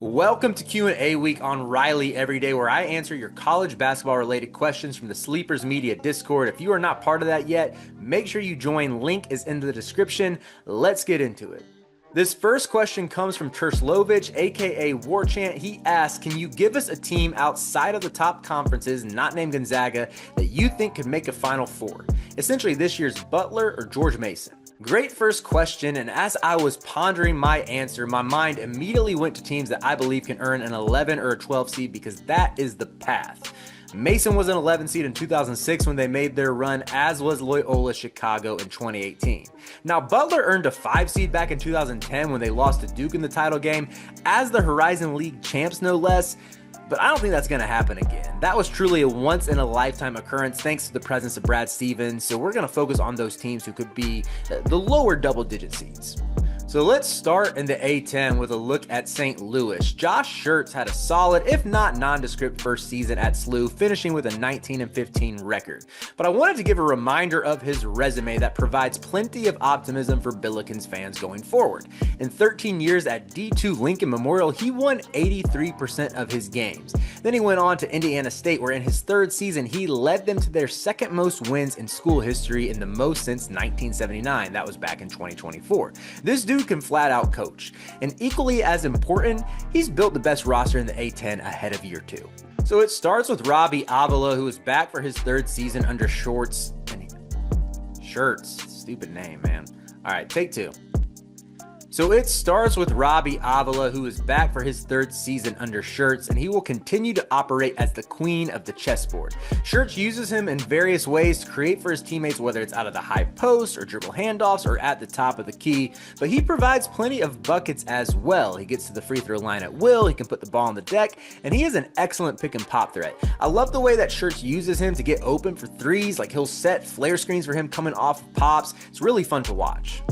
Welcome to Q&A week on Riley Every Day, where I answer your college basketball related questions from the Sleepers Media Discord. If you are not part of that yet, make sure you join. Link is in the description. Let's get into it. This first question comes from Terslovich, aka Warchant. He asks, can you give us a team outside of the top conferences, not named Gonzaga, that you think could make a Final Four? Essentially this year's Butler or George Mason. Great first question, and as I was pondering my answer, my mind immediately went to teams that I believe can earn an 11 or a 12 seed because that is the path. Mason was an 11 seed in 2006 when they made their run, as was Loyola Chicago in 2018. Now, Butler earned a 5 seed back in 2010 when they lost to Duke in the title game, as the Horizon League champs no less. But I don't think that's going to happen again. That was truly a once-in-a-lifetime occurrence thanks to the presence of Brad Stevens, so we're going to focus on those teams who could be the lower double-digit seeds. So let's start in the A10 with a look at St. Louis. Josh Schirtz had a solid, if not nondescript, first season at SLU, finishing with a 19-15 record. But I wanted to give a reminder of his resume that provides plenty of optimism for Billikens fans going forward. In 13 years at D2 Lincoln Memorial, he won 83% of his games. Then he went on to Indiana State, where in his third season, he led them to their second most wins in school history and the most since 1979. That was back in 2024. This dude can flat out coach, and equally as important, he's built the best roster in the A10 ahead of year 2. So it starts with Robbie Avina, who is back for his third season under Schirtz. Stupid name, man. All right, take two. So it starts with Robbie Avina, who is back for his third season under Schirtz, and he will continue to operate as the queen of the chessboard. Schirtz uses him in various ways to create for his teammates, whether it's out of the high post or dribble handoffs or at the top of the key, but he provides plenty of buckets as well. He gets to the free throw line at will, he can put the ball on the deck, and he is an excellent pick and pop threat. I love the way that Schirtz uses him to get open for threes, like he'll set flare screens for him coming off of pops. It's really fun to watch.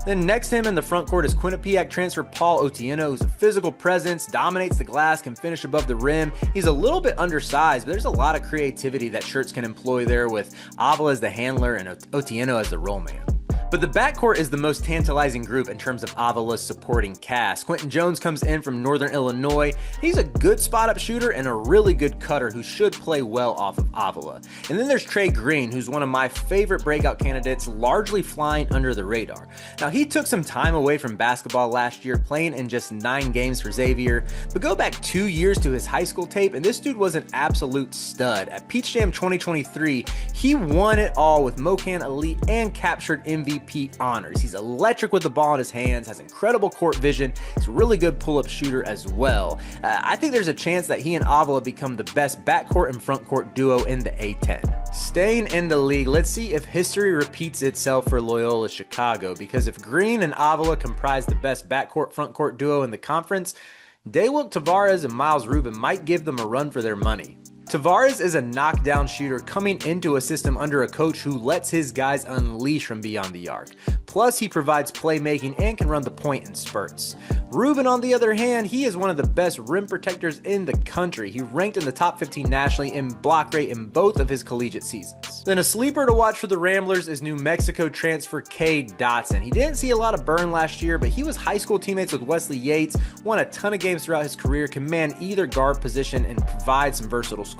Then next to him in the front court is Quinnipiac transfer Paul Oteno, who's a physical presence, dominates the glass, can finish above the rim. He's a little bit undersized, but there's a lot of creativity that Schirtz can employ there with Avila as the handler and Oteno as the roll man. But the backcourt is the most tantalizing group in terms of Avila's supporting cast. Quinton Jones comes in from Northern Illinois. He's a good spot-up shooter and a really good cutter who should play well off of Avila. And then there's Trey Green, who's one of my favorite breakout candidates, largely flying under the radar. Now, he took some time away from basketball last year, playing in just 9 games for Xavier, but go back 2 years to his high school tape, and this dude was an absolute stud. At Peach Jam 2023, he won it all with MoCan Elite and captured MVP honors. He's electric with the ball in his hands, has incredible court vision. He's a really good pull-up shooter as well. I think there's a chance that he and Avila become the best backcourt and frontcourt duo in the A10. Staying in the league, let's see if history repeats itself for Loyola Chicago, because if Green and Avila comprise the best backcourt frontcourt duo in the conference, Tavvarz and Miro Rubin might give them a run for their money. Tavvarz is a knockdown shooter coming into a system under a coach who lets his guys unleash from beyond the arc. Plus, he provides playmaking and can run the point in spurts. Rubin, on the other hand, he is one of the best rim protectors in the country. He ranked in the top 15 nationally in block rate in both of his collegiate seasons. Then a sleeper to watch for the Ramblers is New Mexico transfer Kellen Dodson. He didn't see a lot of burn last year, but he was high school teammates with Wesley Yates, won a ton of games throughout his career, can man either guard position, and provide some versatile scoring.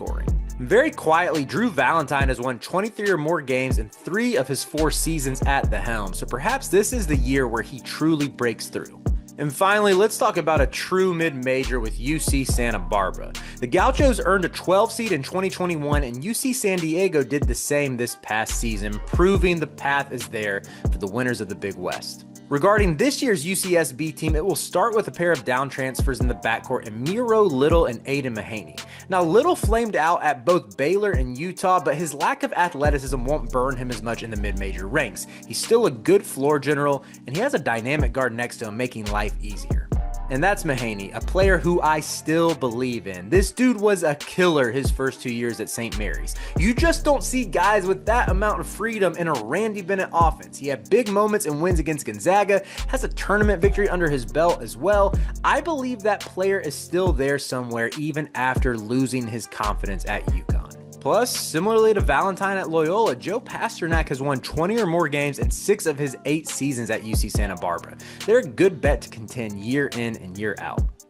Very quietly, Drew Valentine has won 23 or more games in 3 of his 4 seasons at the helm, so perhaps this is the year where he truly breaks through. And finally, let's talk about a true mid-major with UC Santa Barbara. The Gauchos earned a 12 seed in 2021, and UC San Diego did the same this past season, proving the path is there for the winners of the Big West. Regarding this year's UCSB team, it will start with a pair of down transfers in the backcourt in Miro Little and Aiden Mahaney. Now, Little flamed out at both Baylor and Utah, but his lack of athleticism won't burn him as much in the mid-major ranks. He's still a good floor general, and he has a dynamic guard next to him, making life easier. And that's Mahaney, a player who I still believe in. This dude was a killer his first 2 years at St. Mary's. You just don't see guys with that amount of freedom in a Randy Bennett offense. He had big moments and wins against Gonzaga, has a tournament victory under his belt as well. I believe that player is still there somewhere even after losing his confidence at UConn. Plus, similarly to Valentine at Loyola, Joe Pasternak has won 20 or more games in 6 of his 8 seasons at UC Santa Barbara. They're a good bet to contend year in and year out.